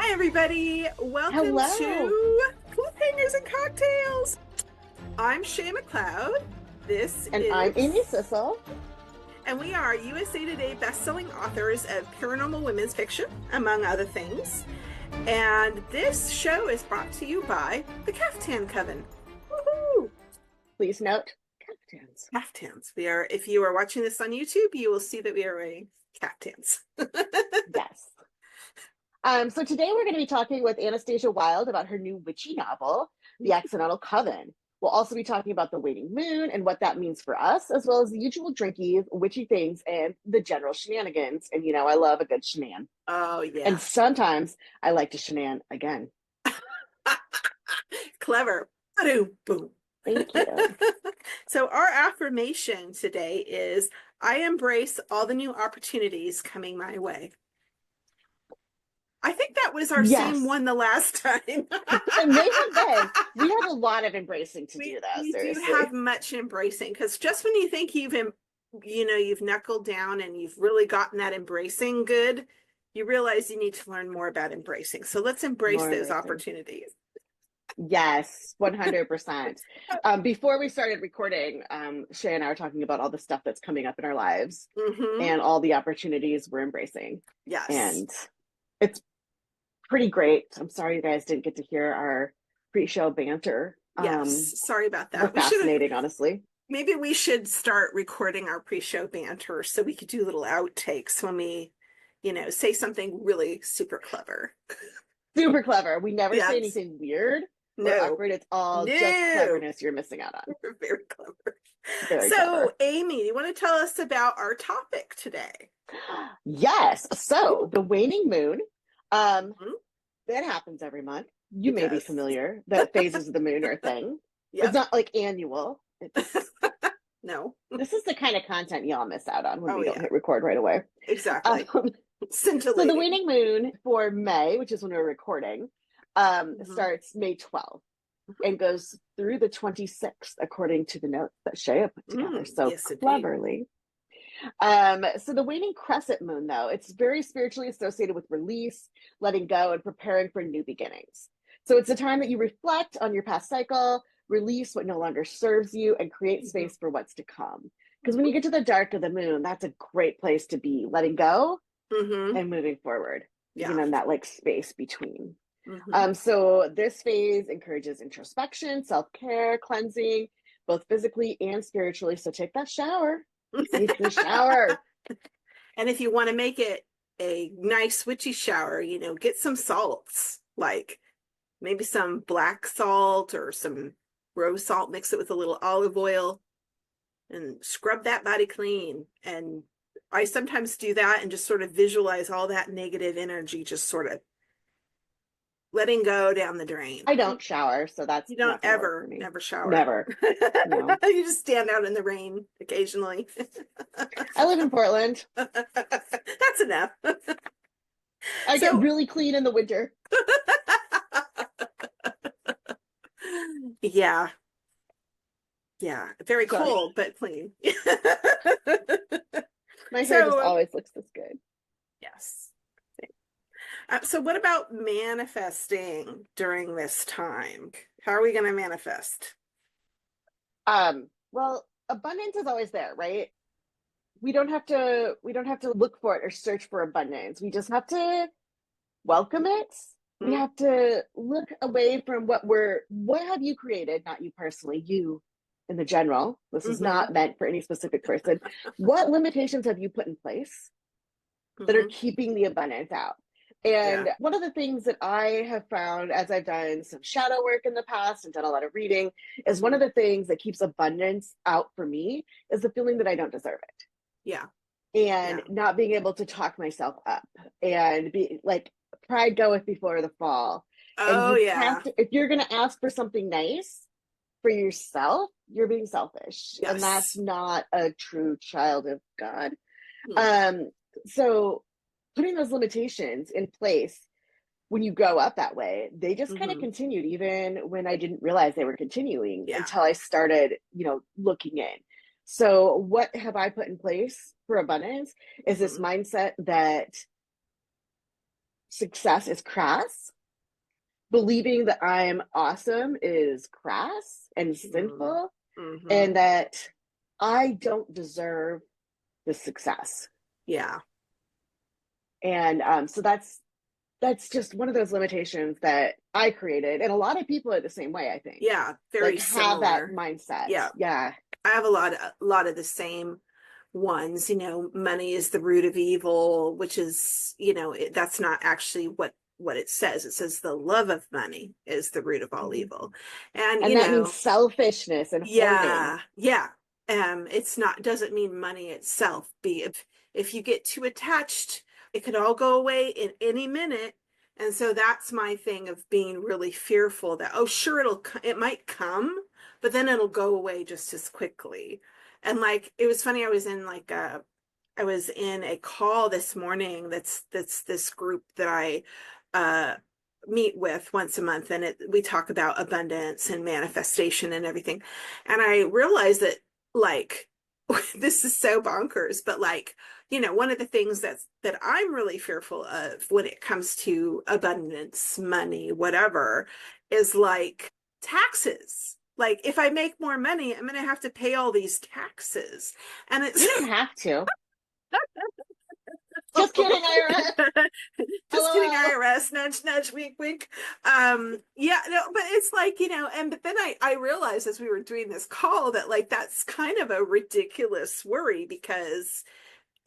Hi, everybody. Welcome Hello. to Cliffhangers and Cocktails. I'm Shay McLeod. This And I'm Amy is, Sissel. and we are USA Today best-selling authors of paranormal women's fiction, among other things. And this show is brought to you by the Caftan Coven. Woohoo! Please note, caftans. Caftans. If you are watching this on YouTube, you will see that we are wearing caftans. Yes. So today we're going to be talking with Anastasia Wild about her new witchy novel, The Accidental Coven. We'll also be talking about the waning moon and what that means for us, as well as the usual drinkies, witchy things, and the general shenanigans. And I love a good shenan. Oh, yeah. And sometimes I like to shenan again. Clever. Boom, boom. Thank you. So our affirmation today is, I embrace all the new opportunities coming my way. I think that was our same one the last time. It may have been. We have a lot of embracing to do, though. We seriously. do have much embracing, because just when you think you've knuckled down and you've really gotten that embracing good, you realize you need to learn more about embracing. So let's embrace those opportunities. Yes, 100%. Before we started recording, Shay and I were talking about all the stuff that's coming up in our lives and all the opportunities we're embracing. Yes. And it's pretty great. I'm sorry you guys didn't get to hear our pre-show banter. Yes, sorry about that. Fascinating, honestly. Maybe we should start recording our pre-show banter so we could do little outtakes when we, say something really super clever. Super clever. We never say anything weird or awkward. It's all just cleverness you're missing out on. We're very clever. Very clever. Amy, do you want to tell us about our topic today? Yes. So the waning moon, that happens every month. You may be familiar that phases of the moon are a thing. Yep. It's not like annual. It's no. This is the kind of content y'all miss out on when we don't hit record right away. Exactly. So the waning moon for May, which is when we're recording, starts May 12th and goes through the 26th, according to the notes that Shaya put together so cleverly. So the waning crescent moon, though, it's very spiritually associated with release, letting go, and preparing for new beginnings. So it's a time that you reflect on your past cycle, release what no longer serves you, and create space for what's to come. Because when you get to the dark of the moon, that's a great place to be, letting go and moving forward, even in that space between. So this phase encourages introspection, self-care, cleansing, both physically and spiritually. So take that shower. Take the shower. And if you want to make it a nice witchy shower, get some salts, like maybe some black salt or some rose salt, mix it with a little olive oil and scrub that body clean. And I sometimes do that and just sort of visualize all that negative energy just sort of letting go down the drain. I don't shower, so that's you don't ever shower. Never. No. You just stand out in the rain occasionally. I live in Portland. That's enough. I get really clean in the winter. Yeah. Very cold, but clean. My hair just always looks this good. Yes. So what about manifesting during this time? How are we going to manifest? Well, abundance is always there, right? We don't have to look for it or search for abundance. We just have to welcome it. We have to look away from what have you created, not you personally, you in the general. This is not meant for any specific person. What limitations have you put in place that are keeping the abundance out? And one of the things that I have found as I've done some shadow work in the past and done a lot of reading is one of the things that keeps abundance out for me is the feeling that I don't deserve it. Yeah. And not being able to talk myself up and be like, pride goeth before the fall. Oh, and if you're going to ask for something nice for yourself, you're being selfish. Yes. And that's not a true child of God. So putting those limitations in place when you grow up that way, they just kind of continued even when I didn't realize they were continuing until I started, looking in. So what have I put in place for abundance is this mindset that success is crass. Believing that I'm awesome is crass and sinful, and that I don't deserve the success. Yeah. And so that's just one of those limitations that I created, and a lot of people are the same way. I think. Yeah, very like similar. have that mindset. Yeah, yeah. I have a lot of the same ones. You know, money is the root of evil, which is, you know, that's not actually what it says. It says the love of money is the root of all evil, and you that know, means selfishness and yeah, hoarding. yeah. It's not doesn't mean money itself. If you get too attached, it could all go away in any minute. And so that's my thing of being really fearful that, oh, sure, it might come, but then it'll go away just as quickly. And like, it was funny, I was in a call this morning that's this group that I uh meet with once a month, and we talk about abundance and manifestation and everything. And I realized that, like, this is so bonkers, but like, you know, one of the things that I'm really fearful of when it comes to abundance, money, whatever, is like taxes. Like, if I make more money, I'm going to have to pay all these taxes. And You don't have to. Just kidding, IRS. Just kidding, IRS. Nudge, nudge, wink, wink. Yeah, no, but it's like, you know, but then I realized as we were doing this call that, like, that's kind of a ridiculous worry, because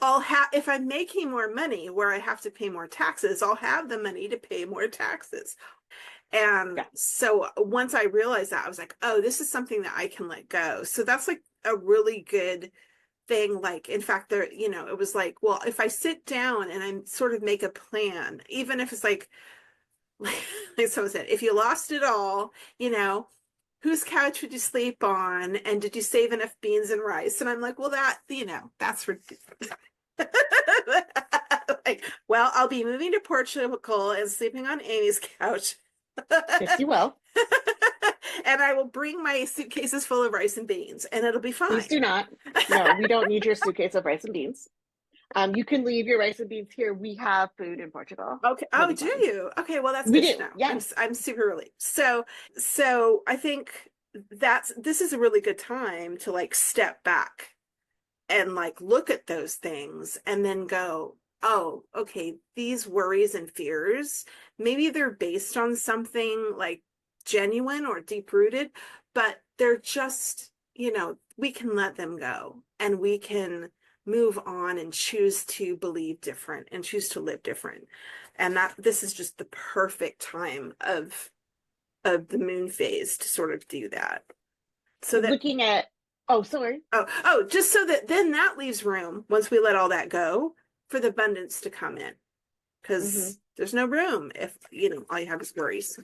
if I'm making more money where I have to pay more taxes, I'll have the money to pay more taxes. And so once I realized that, I was like, oh, this is something that I can let go. So that's like a really good thing. Like, in fact, there, you know, it was like, well, if I sit down and I sort of make a plan, even if it's like someone said, if you lost it all, you know, whose couch would you sleep on? And did you save enough beans and rice? And I'm like, well, that, you know, that's ridiculous. Like, well, I'll be moving to Portugal and sleeping on Amy's couch. Yes, you will. And I will bring my suitcases full of rice and beans, and it'll be fine. Please do not. No, we don't need your suitcase of rice and beans. You can leave your rice and beans here. We have food in Portugal. Okay. Oh, do you? Okay. Well, that's good to know. Yeah. I'm super relieved. So I think this is a really good time to like step back and like look at those things and then go, oh, okay, these worries and fears, maybe they're based on something like genuine or deep rooted, but they're just, you know, we can let them go and we can move on and choose to believe different and choose to live different. And that this is just the perfect time of the moon phase to sort of do that. So that looking at sorry. Just so that then that leaves room, once we let all that go, for the abundance to come in. Because there's no room if, you know, all you have is worries.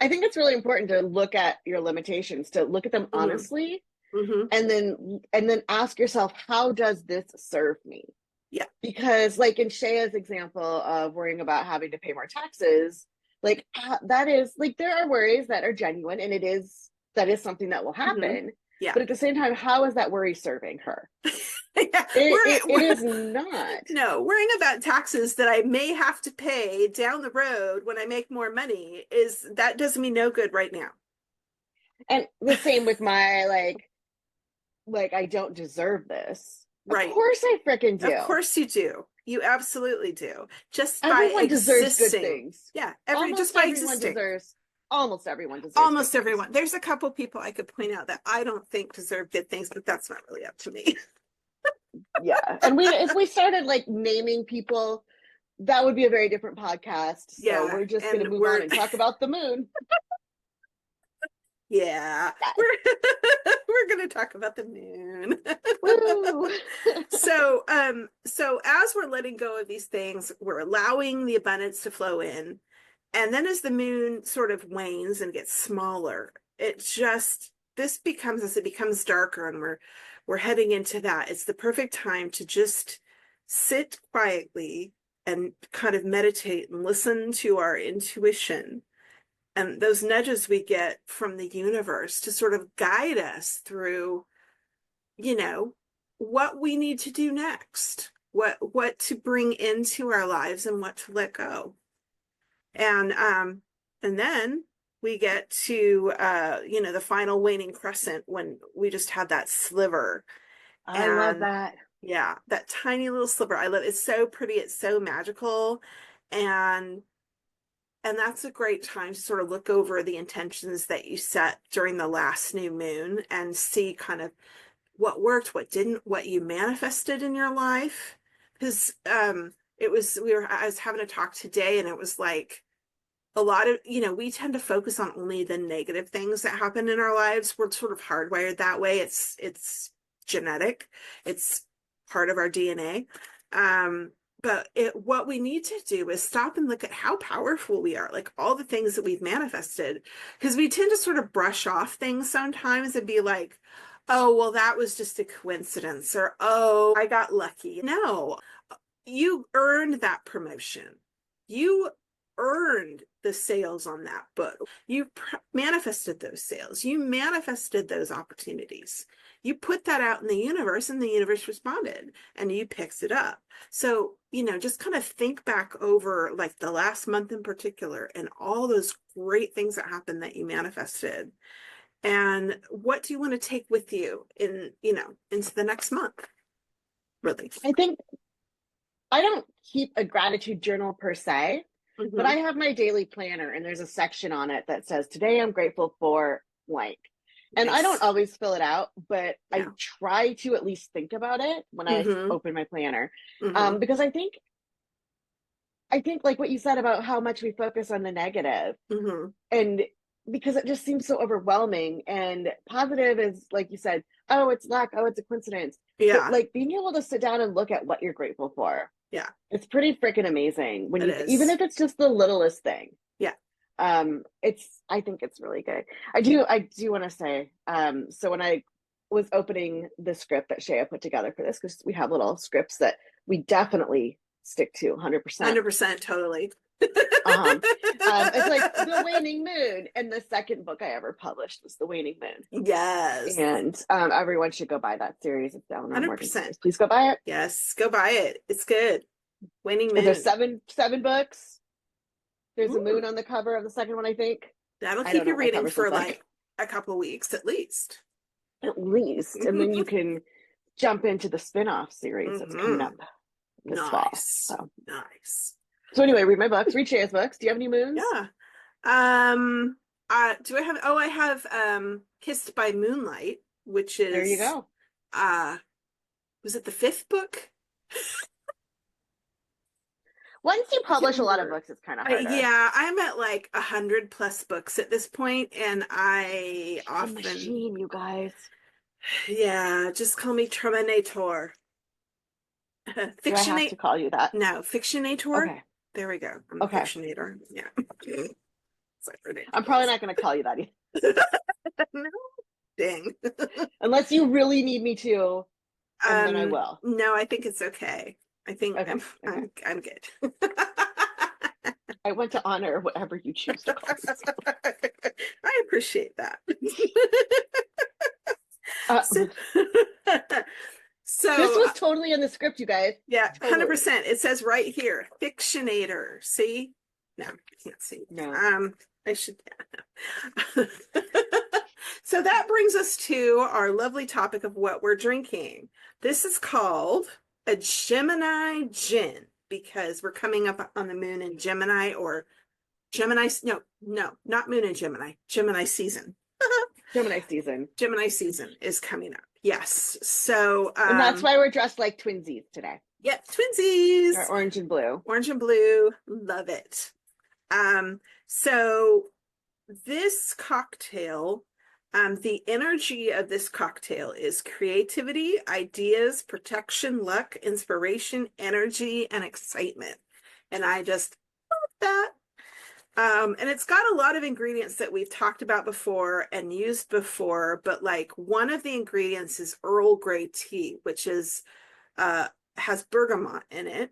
I think it's really important to look at your limitations, to look at them honestly, and then ask yourself, how does this serve me? Yeah. Because like in Shaya's example of worrying about having to pay more taxes, like that is like, there are worries that are genuine, and that is something that will happen. Yeah. But at the same time, how is that worry serving her? Yeah. It is not. No, worrying about taxes that I may have to pay down the road when I make more money that does me no good right now. And the same with my like I don't deserve this. Right. Of course I freaking do. Of course you do. You absolutely do. Just everyone by deserves existing. Good things. Yeah. Almost everyone deserves Almost everyone. There's a couple people I could point out that I don't think deserve good things, but that's not really up to me. Yeah. And if we started like naming people, that would be a very different podcast. So we're just going to move on and talk about the moon. Yeah. We're going to talk about the moon. So as we're letting go of these things, we're allowing the abundance to flow in. And then as the moon sort of wanes and gets smaller, as it becomes darker and we're heading into that, it's the perfect time to just sit quietly and kind of meditate and listen to our intuition and those nudges we get from the universe to sort of guide us through, you know, what we need to do next. what to bring into our lives and what to let go. And then we get to the final waning crescent when we just have that sliver. I love that. Yeah, that tiny little sliver. I love it. It's so pretty, it's so magical. And that's a great time to sort of look over the intentions that you set during the last new moon and see kind of what worked, what didn't, what you manifested in your life. Because I was having a talk today, and it was like a lot of, we tend to focus on only the negative things that happen in our lives. We're sort of hardwired that way. It's genetic. It's part of our DNA. But what we need to do is stop and look at how powerful we are, like all the things that we've manifested, because we tend to sort of brush off things sometimes and be like, oh, well, that was just a coincidence, or, oh, I got lucky. No, you earned that promotion. You earned the sales on that book. You manifested those sales. You manifested those opportunities. You put that out in the universe, and the universe responded, and you picked it up. So, just kind of think back over like the last month in particular and all those great things that happened that you manifested. And what do you want to take with you into the next month? Really? I think I don't keep a gratitude journal per se, but I have my daily planner, and there's a section on it that says, today I'm grateful for blank. And I don't always fill it out, but I try to at least think about it when I open my planner. Because I think like what you said about how much we focus on the negative, and because it just seems so overwhelming, and positive is, like you said, oh, it's luck, oh, it's a coincidence. Yeah. But like being able to sit down and look at what you're grateful for. Yeah. It's pretty freaking amazing when even if it's just the littlest thing. Yeah. I think it's really good. I do want to say, so when I was opening the script that Shea put together for this, because we have little scripts that we definitely stick to 100%. 100%, totally. It's like the waning moon, and the second book I ever published was the waning moon. Yes. And everyone should go buy that series. It's down on 100%. Please go buy it. Yes, go buy it. It's good. Waning moon. There's seven books. There's a moon on the cover of the second one, I think. That'll keep you reading for like a couple weeks at least. And then you can jump into the spin-off series that's coming up this fall. So nice. So anyway, read my books, read Shea's books. Do you have any moons? Yeah. Do I have Kissed by Moonlight, which is, there you go. Was it the 5th book? Once you publish a lot of books, it's kind of harder. Yeah, I'm at like 100+ books at this point, and I often machine, you guys. Yeah, just call me Terminator. Do I have to call you that? No, Fictionator. Okay. There we go. I'm okay. Fictionator. Yeah. I'm probably not going to call you that either. No. Dang. Unless you really need me to, and then I will. No, I think it's okay. I think I'm good. I want to honor whatever you choose to call me. I appreciate that. So this was totally in the script, you guys. Yeah, totally. 100%. It says right here, Fictionator. See? No, I can't see. No. I should. Yeah, no. So that brings us to our lovely topic of what we're drinking. This is called a Gemini Gin, because we're coming up on the moon in Gemini, or Gemini. No, not moon in Gemini. Gemini season. Gemini season is coming up. Yes. So and that's why we're dressed like twinsies today. Yep, twinsies. Or orange and blue. Orange and blue. Love it. So this cocktail, the energy of this cocktail is creativity, ideas, protection, luck, inspiration, energy, and excitement. And I just love that. And it's got a lot of ingredients that we've talked about before and used before, but like one of the ingredients is Earl Grey tea, which is has bergamot in it.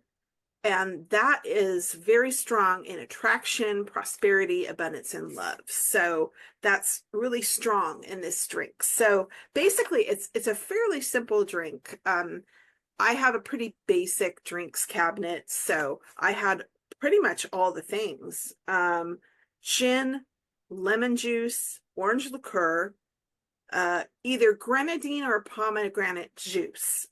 And that is very strong in attraction, prosperity, abundance, and love. So that's really strong in this drink. So basically it's a fairly simple drink. I have a pretty basic drinks cabinet, so I had pretty much all the things. Gin, lemon juice, orange liqueur, either grenadine or pomegranate juice.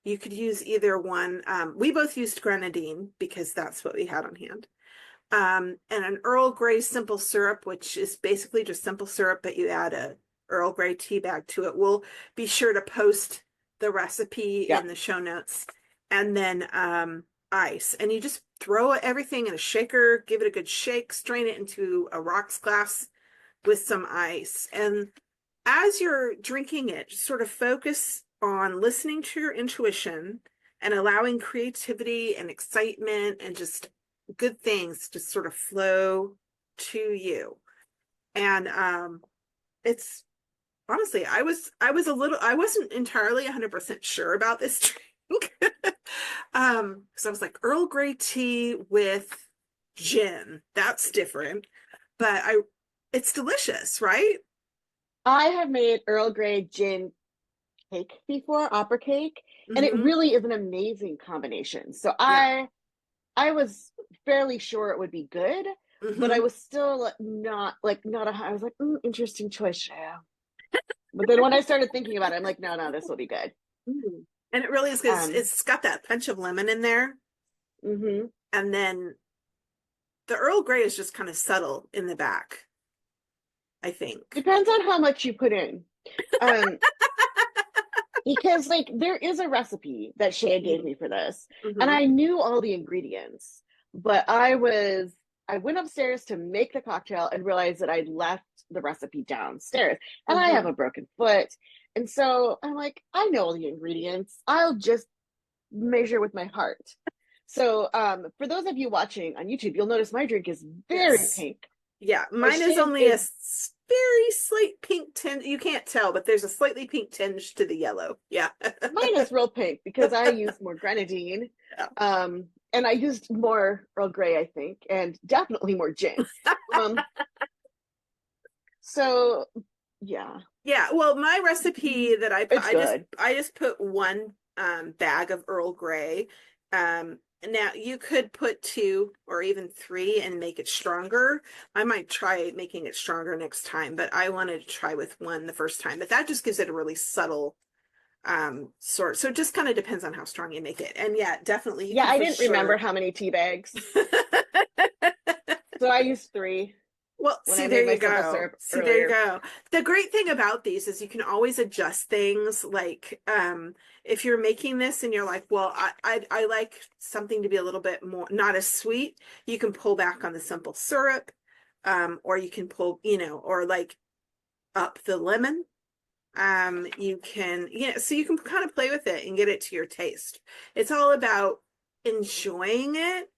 You could use either one. We both used grenadine because that's what we had on hand. And an Earl Grey simple syrup, which is basically just simple syrup, but you add a Earl Grey tea bag to it. We'll be sure to post the recipe in the show notes. And then ice. And you just throw everything in a shaker, give it a good shake, strain it into a rocks glass with some ice. And as you're drinking it, just sort of focus on listening to your intuition and allowing creativity and excitement and just good things to sort of flow to you. And it's honestly, I wasn't entirely 100% sure about this drink. Because I was like, Earl Grey tea with gin, that's different. But it's delicious, right? I have made Earl Grey gin cake before, opera cake, and it really is an amazing combination. So I was fairly sure it would be good, but I was still not I was like, interesting choice, Shaya. But then when I started thinking about it, I'm like, no, this will be good. And it really is because it's got that punch of lemon in there. And then the Earl Grey is just kind of subtle in the back, I think. Depends on how much you put in. Because like there is a recipe that Shaya gave me for this, and I knew all the ingredients, but I went upstairs to make the cocktail and realized that I'd left the recipe downstairs, and I have a broken foot, and so I'm like, I know all the ingredients, I'll just measure with my heart. So for those of you watching on YouTube, you'll notice my drink is very pink. Yeah, mine is only a very slight pink tinge. You can't tell, but there's a slightly pink tinge to the yellow. Yeah. Mine is real pink because I used more grenadine. And I used more Earl Grey, I think, and definitely more gin. So yeah. Yeah, well, my recipe that I just put one bag of Earl Grey. Now you could put 2 or even 3 and make it stronger. I might try making it stronger next time, but I wanted to try with 1 the first time. But that just gives it a really subtle sort. So it just kind of depends on how strong you make it. And yeah, definitely. Yeah, I didn't remember how many tea bags. So I used 3. Well, see, there you go. See, there you go. The great thing about these is you can always adjust things. Like, if you're making this and you're like, well, I like something to be a little bit more, not as sweet, you can pull back on the simple syrup, or you can pull, or like up the lemon. You can, so you can kind of play with it and get it to your taste. It's all about enjoying it,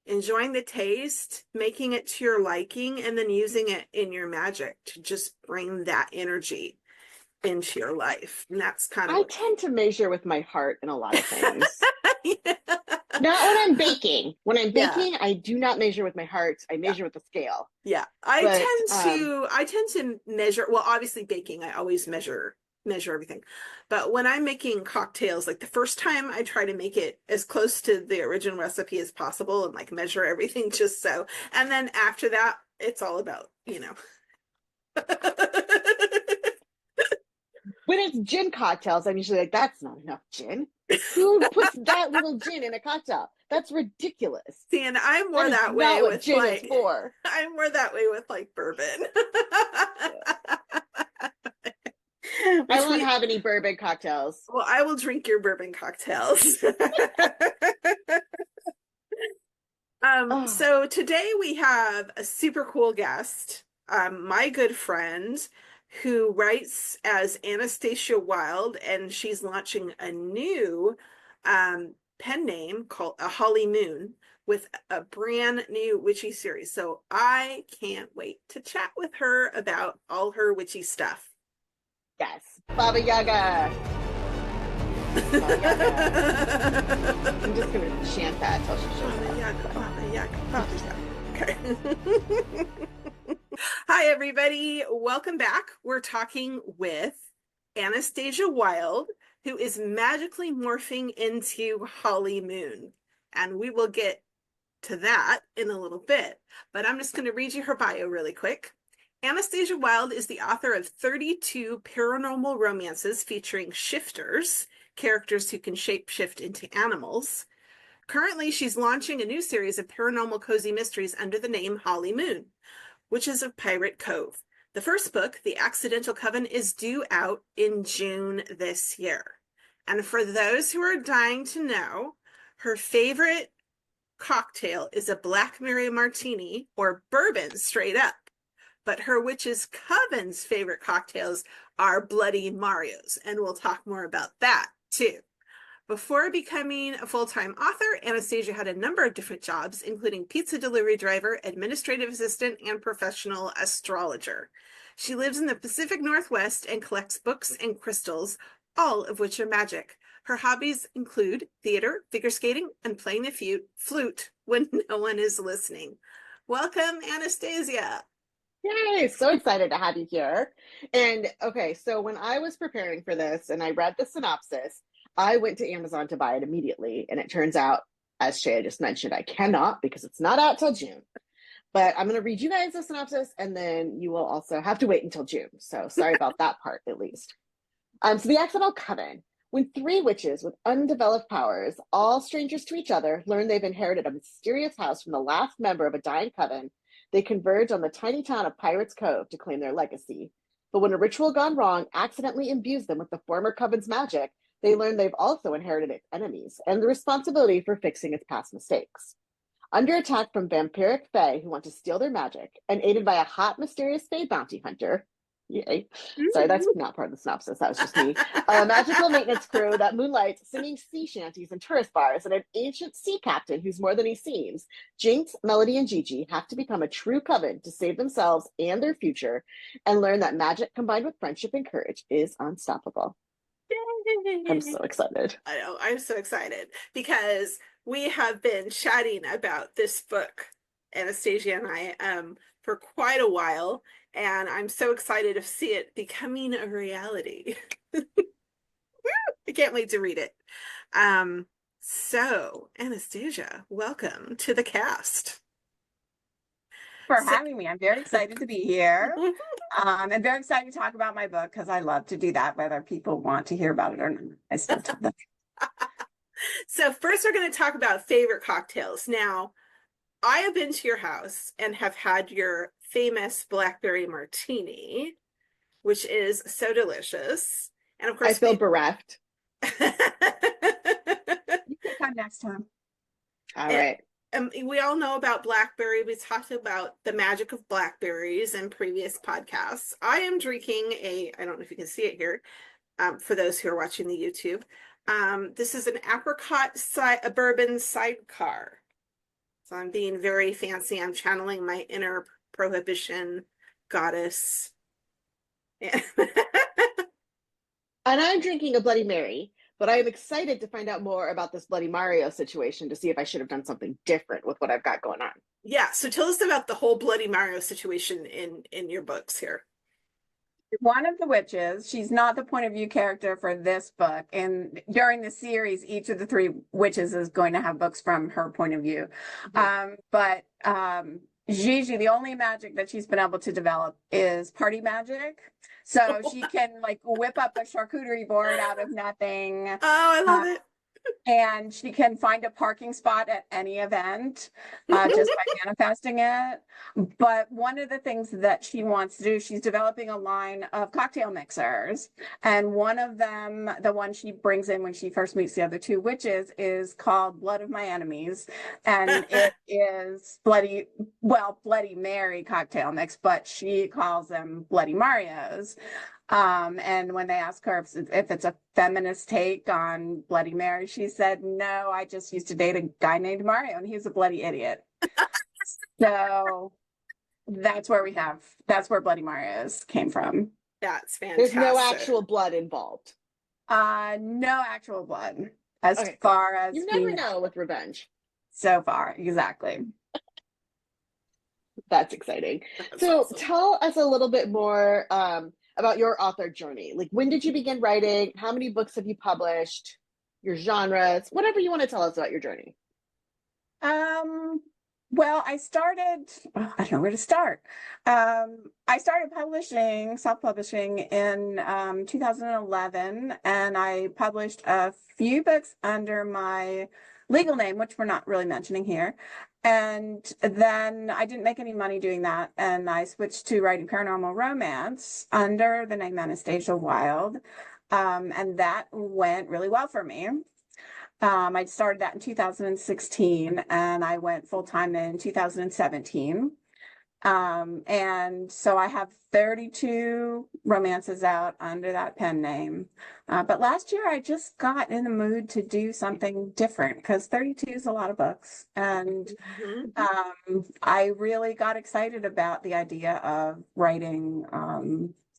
enjoying the taste, making it to your liking, and then using it in your magic to just bring that energy into your life. And that's kind of... I tend to measure with my heart in a lot of things. Not when I'm baking. When I'm baking, I do not measure with my heart. I measure with the scale. Yeah. I tend to measure, well, obviously baking, I always measure everything. But when I'm making cocktails, like the first time I try to make it as close to the original recipe as possible and like measure everything just so. And then after that, it's all about, When it's gin cocktails, I'm usually like, that's not enough gin. Who puts that little gin in a cocktail? That's ridiculous. See, and I'm more that way with gin is for. I'm more that way with like bourbon. I won't have any bourbon cocktails. Well, I will drink your bourbon cocktails. So today we have a super cool guest, my good friend, who writes as Anastasia Wild, and she's launching a new pen name called Hollie Moon with a brand new witchy series. So I can't wait to chat with her about all her witchy stuff. Yes, Baba Yaga. Baba Yaga. I'm just gonna chant that until she shows up. Baba Yaga, Baba Yaga. Okay. Hi, everybody. Welcome back. We're talking with Anastasia Wild, who is magically morphing into Hollie Moon. And we will get to that in a little bit, but I'm just going to read you her bio really quick. Anastasia Wild is the author of 32 paranormal romances featuring shifters, characters who can shapeshift into animals. Currently, she's launching a new series of paranormal cozy mysteries under the name Hollie Moon, which is of Pirate Cove. The first book, The Accidental Coven, is due out in June this year. And for those who are dying to know, her favorite cocktail is a blackberry martini or bourbon straight up. But her witch's coven's favorite cocktails are Bloody Marios, and we'll talk more about that too. Before becoming a full-time author, Anastasia had a number of different jobs, including pizza delivery driver, administrative assistant, and professional astrologer. She lives in the Pacific Northwest and collects books and crystals, all of which are magic. Her hobbies include theater, figure skating, and playing the flute when no one is listening. Welcome, Anastasia. Yay, so excited to have you here. And okay, so when I was preparing for this and I read the synopsis, I went to Amazon to buy it immediately. And it turns out, as Shea just mentioned, I cannot because it's not out till June. But I'm going to read you guys the synopsis and then you will also have to wait until June. So sorry about that part, at least. So the Accidental Coven. When three witches with undeveloped powers, all strangers to each other, learn they've inherited a mysterious house from the last member of a dying coven, they converge on the tiny town of Pirates Cove to claim their legacy. But when a ritual gone wrong accidentally imbues them with the former coven's magic, they learn they've also inherited its enemies and the responsibility for fixing its past mistakes. Under attack from vampiric fae who want to steal their magic, and aided by a hot, mysterious fae bounty hunter, yay. Sorry, that's not part of the synopsis. That was just me. A magical maintenance crew that moonlights singing sea shanties and tourist bars, and an ancient sea captain who's more than he seems. Jinx, Melody, and Gigi have to become a true coven to save themselves and their future, and learn that magic combined with friendship and courage is unstoppable. I'm so excited. I know, I'm so excited because we have been chatting about this book, Anastasia and I, for quite a while. And I'm so excited to see it becoming a reality. I can't wait to read it. So, Anastasia, welcome to the cast. For having me. I'm very excited to be here. I'm very excited to talk about my book because I love to do that, whether people want to hear about it or not. I still tell them. So first we're going to talk about favorite cocktails. Now, I have been to your house and have had your famous blackberry martini, which is so delicious. And of course, I feel bereft. You can come next time. All right. We all know about blackberry. We talked about the magic of blackberries in previous podcasts. I am drinking I don't know if you can see it here, for those who are watching the YouTube. This is an apricot bourbon sidecar. So I'm being very fancy. I'm channeling my inner prohibition goddess. And I'm drinking a Bloody Mary, but I am excited to find out more about this Bloody Mario situation to see if I should have done something different with what I've got going on. Yeah, so tell us about the whole Bloody Mario situation in your books here. One of the witches, she's not the point of view character for this book. And during the series, each of the three witches is going to have books from her point of view. But Gigi, the only magic that she's been able to develop is party magic. So she can like whip up a charcuterie board out of nothing. Oh, I love it. And she can find a parking spot at any event just by manifesting it. But one of the things that she wants to do, she's developing a line of cocktail mixers. And one of them, the one she brings in when she first meets the other two witches, is called Blood of My Enemies. And it is Bloody Mary cocktail mix, but she calls them Bloody Marios. And when they ask her if it's a feminist take on Bloody Mary, she said, no, I just used to date a guy named Mario and he's a bloody idiot. So that's where Bloody Mario's came from. That's fantastic. There's no actual blood involved. No actual blood as far as you never know with revenge. So far, exactly. That's exciting. That's so awesome. Tell us a little bit more about your author journey. Like, when did you begin writing? How many books have you published? Your genres, whatever you want to tell us about your journey. Well, I don't know where to start. I started self-publishing in 2011, and I published a few books under my legal name, which we're not really mentioning here. And then I didn't make any money doing that, and I switched to writing paranormal romance under the name Anastasia Wild. And that went really well for me. I started that in 2016, and I went full-time in 2017. And so I have 32 romances out under that pen name. But last year I just got in the mood to do something different, because 32 is a lot of books. And I really got excited about the idea of writing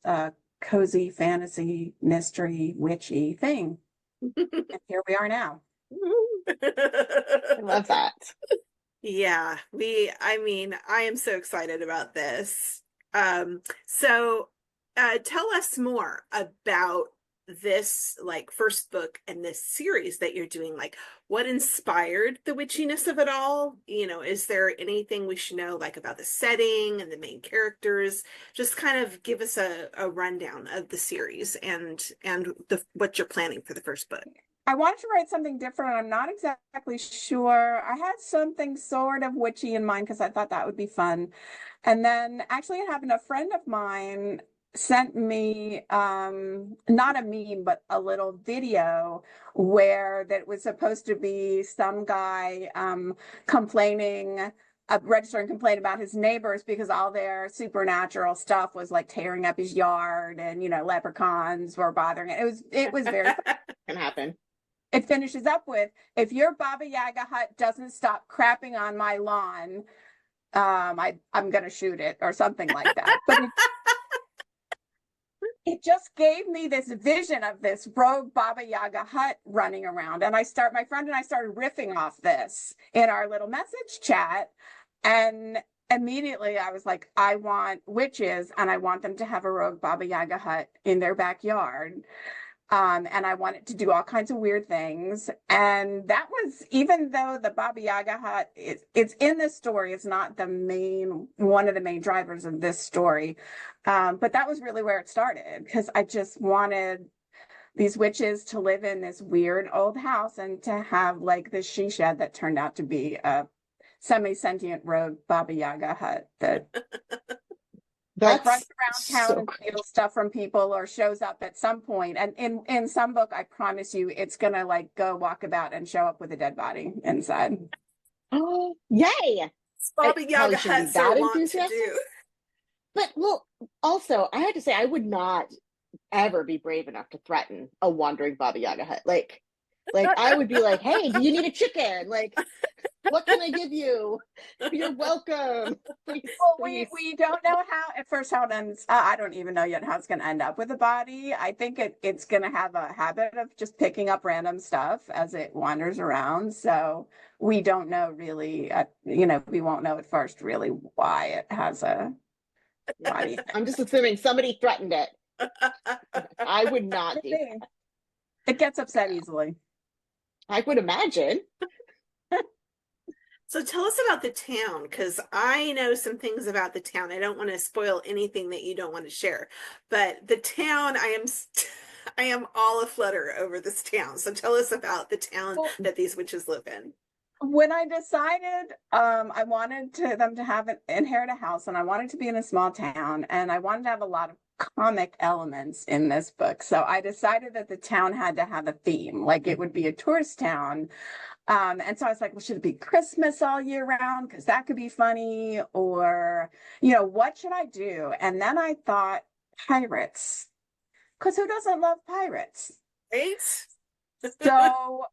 a cozy fantasy mystery witchy thing. And here we are now. I love that. Yeah, I am so excited about this. So tell us more about this like first book and this series that you're doing. Like, what inspired the witchiness of it all? Is there anything we should know like about the setting and the main characters? Just kind of give us a rundown of the series and what you're planning for the first book. I wanted to write something different. I'm not exactly sure. I had something sort of witchy in mind because I thought that would be fun. And then actually it happened, a friend of mine sent me not a meme, but a little video where that was supposed to be some guy registering complaint about his neighbors because all their supernatural stuff was like tearing up his yard, and leprechauns were bothering it. It was very Can happen. It finishes up with, if your Baba Yaga hut doesn't stop crapping on my lawn, I'm gonna shoot it, or something like that. But it just gave me this vision of this rogue Baba Yaga hut running around. And my friend and I started riffing off this in our little message chat. And immediately I was like, I want witches, and I want them to have a rogue Baba Yaga hut in their backyard. And I wanted to do all kinds of weird things. And that was, even though the Baba Yaga hut it's in this story, it's not one of the main drivers of this story. But that was really where it started, because I just wanted these witches to live in this weird old house and to have like this she shed that turned out to be a semi-sentient rogue Baba Yaga hut that like runs around town and steals stuff from people, or shows up at some point. And in some book, I promise you, it's gonna like go walk about and show up with a dead body inside. Oh, yay! Baba Yaga had so want to do. But well, also I had to say, I would not ever be brave enough to threaten a wandering Baba Yaga hut. Like I would be like, hey, do you need a chicken? Like, what can I give you? You're welcome. Please, well, please. we don't know how it ends. I don't even know yet how it's going to end up with the body. I think it's going to have a habit of just picking up random stuff as it wanders around. So we don't know really, we won't know at first really why it has a body. I'm just assuming somebody threatened it. I would not do that. It gets upset easily. I would imagine. So tell us about the town, because I know some things about the town. I don't want to spoil anything that you don't want to share, but the town, I am all aflutter over this town. So tell us about the town that these witches live in. When I decided I wanted them to inherit a house, and I wanted to be in a small town, and I wanted to have a lot of comic elements in this book. So I decided that the town had to have a theme, like it would be a tourist town. And so I was like, well, should it be Christmas all year round? Because that could be funny. Or, what should I do? And then I thought pirates, because who doesn't love pirates? Right? So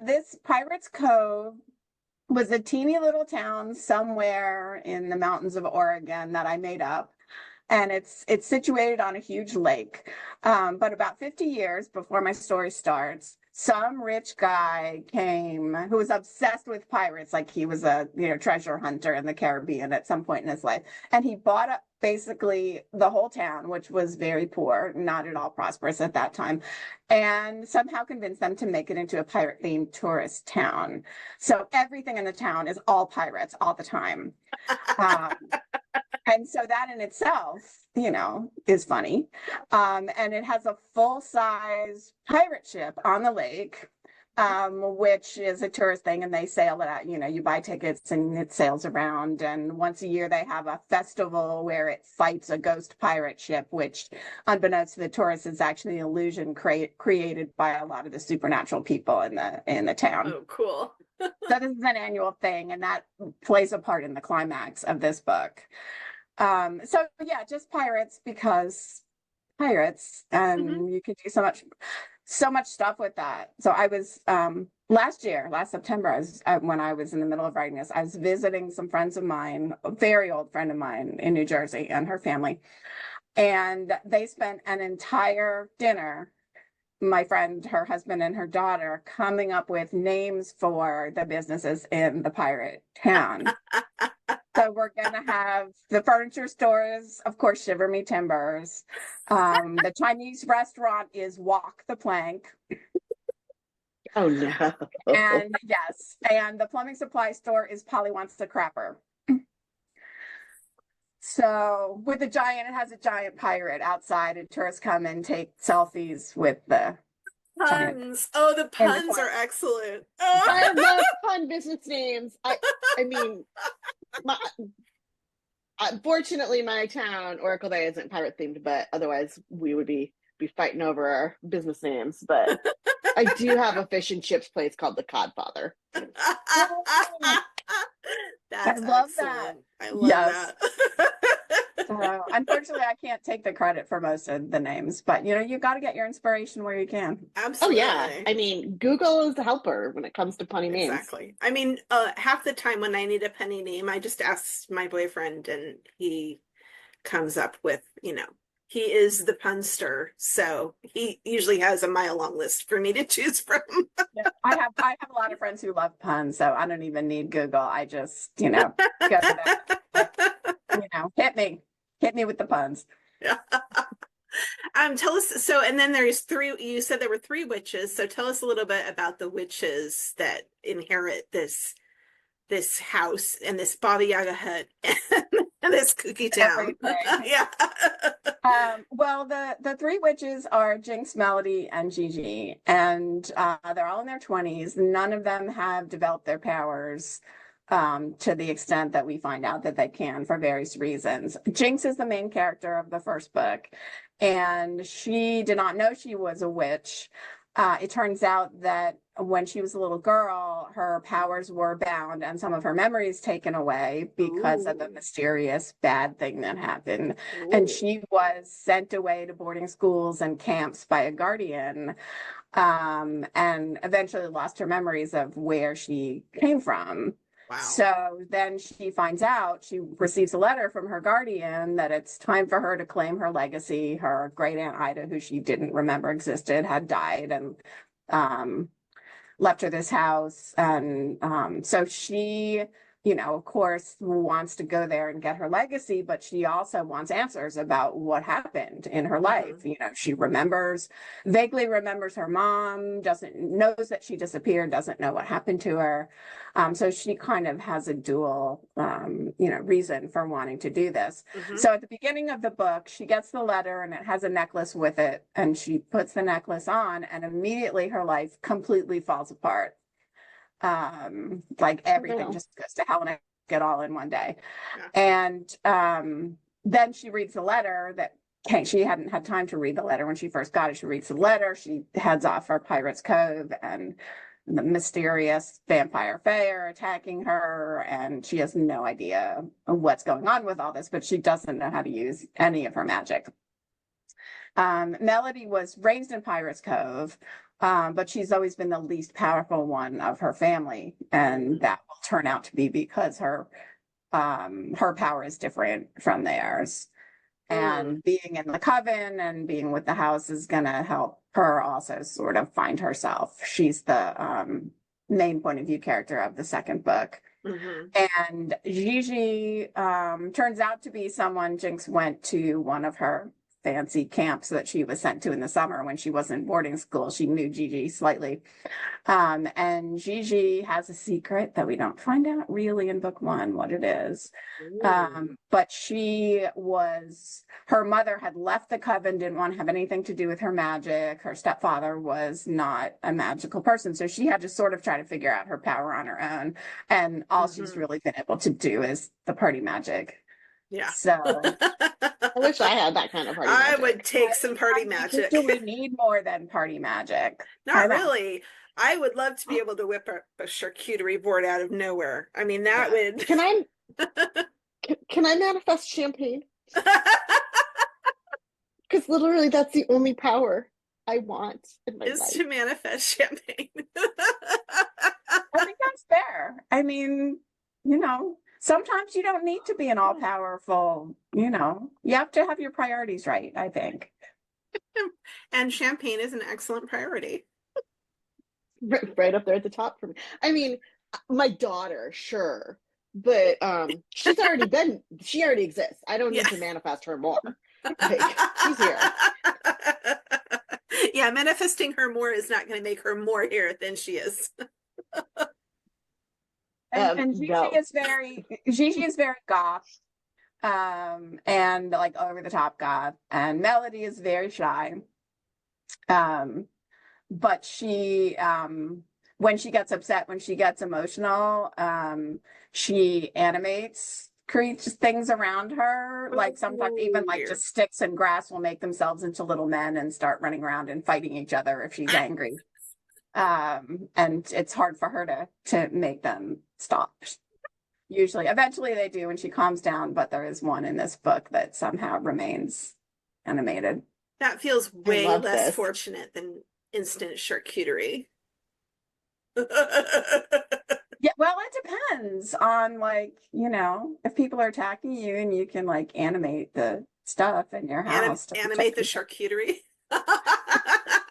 this Pirates Cove was a teeny little town somewhere in the mountains of Oregon that I made up. And it's situated on a huge lake. But about 50 years before my story starts, some rich guy came who was obsessed with pirates, like he was a treasure hunter in the Caribbean at some point in his life, and he bought up basically the whole town, which was very poor, not at all prosperous at that time, and somehow convinced them to make it into a pirate themed tourist town. So everything in the town is all pirates all the time. And so that in itself, is funny. And it has a full-size pirate ship on the lake, which is a tourist thing, and they sail it out. You buy tickets and it sails around. And once a year, they have a festival where it fights a ghost pirate ship, which, unbeknownst to the tourists, is actually an illusion created by a lot of the supernatural people in the town. Oh, cool. So this is an annual thing, and that plays a part in the climax of this book. So yeah, just pirates, because pirates, and you could do so much stuff with that. So I was last September, when I was in the middle of writing this, I was visiting some friends of mine, a very old friend of mine in New Jersey, and her family, and they spent an entire dinner, my friend, her husband, and her daughter, coming up with names for the businesses in the pirate town. So we're going to have the furniture stores, of course, Shiver Me Timbers. The Chinese restaurant is Walk the Plank. Oh, no. And yes, and the plumbing supply store is Polly Wants the Crapper. So it has a giant pirate outside, and tourists come and take selfies with the puns. Oh, the puns are excellent. Oh. I love pun business names. I mean, unfortunately, my town, Oracle Bay, isn't pirate themed, but otherwise we would be fighting over our business names. But I do have a fish and chips place called the Codfather. I love that. I love that. So, unfortunately, I can't take the credit for most of the names, but you got to get your inspiration where you can. Absolutely. Oh yeah, I mean, Google is the helper when it comes to punny names. Exactly. I mean, half the time when I need a punny name, I just ask my boyfriend, and he comes up with, he is the punster, so he usually has a mile-long list for me to choose from. Yeah, I have a lot of friends who love puns, so I don't even need Google. I just, go to that. Hit me with the puns. Yeah. Tell us, and then there's three, you said there were three witches, so tell us a little bit about the witches that inherit this house and this Baba Yaga hut and this kooky town. Yeah. Well, the three witches are Jinx, Melody, and Gigi, and they're all in their 20s. None of them have developed their powers to the extent that we find out that they can, for various reasons. Jinx is the main character of the first book, and she did not know she was a witch. It turns out that when she was a little girl, her powers were bound and some of her memories taken away because of a mysterious bad thing that happened. Ooh. And she was sent away to boarding schools and camps by a guardian, and eventually lost her memories of where she came from. Wow. So then she receives a letter from her guardian that it's time for her to claim her legacy. Her great aunt Ida, who she didn't remember existed, had died and left her this house. And so she, of course, wants to go there and get her legacy, but she also wants answers about what happened in her life. She vaguely remembers her mom, knows that she disappeared, doesn't know what happened to her. So she kind of has a dual, reason for wanting to do this. Mm-hmm. So at the beginning of the book, she gets the letter and it has a necklace with it, and she puts the necklace on, and immediately her life completely falls apart. Like everything just goes to hell and get all in one day. Yeah. And then she reads the letter that she hadn't had time to read the letter when she first got it. She reads the letter, she heads off for Pirates Cove, and the mysterious vampire fae are attacking her, and she has no idea what's going on with all this, but she doesn't know how to use any of her magic. Melody was raised in Pirates Cove, but she's always been the least powerful one of her family, and that will turn out to be because her power is different from theirs. and being in the coven and being with the house is going to help her also sort of find herself. She's the main point of view character of the second book. And Gigi turns out to be someone Jinx went to one of her fancy camps that she was sent to in the summer when she was in boarding school. She knew Gigi slightly. And Gigi has a secret that we don't find out really in book one what it is. But her mother had left the coven, didn't want to have anything to do with her magic. Her stepfather was not a magical person. So she had to sort of try to figure out her power on her own. And all she's really been able to do is the party magic. Yeah. So I wish I had that kind of party magic. I would take some party magic. Do we need more than party magic? Not really. I would love to be able to whip a charcuterie board out of nowhere. I mean, that would. Can I manifest champagne? Because literally, that's the only power I want in my life. To manifest champagne. I think that's fair. I mean, sometimes you don't need to be an all-powerful, you have to have your priorities right, I think. And champagne is an excellent priority. Right up there at the top for me. I mean, my daughter, sure. But she already exists. I don't need to manifest her more. Like, she's here. Yeah, manifesting her more is not going to make her more here than she is. And Gigi is very goth, and like over the top goth, and Melody is very shy. But she, when she gets upset, when she gets emotional, she creates things around her. Like sometimes even like just sticks and grass will make themselves into little men and start running around and fighting each other if she's angry. And it's hard for her to make them stop. Eventually they do when she calms down, but there is one in this book that somehow remains animated. That feels way less fortunate than instant charcuterie. Yeah, well, it depends on if people are attacking you and you can animate the stuff in your house. Animate the charcuterie.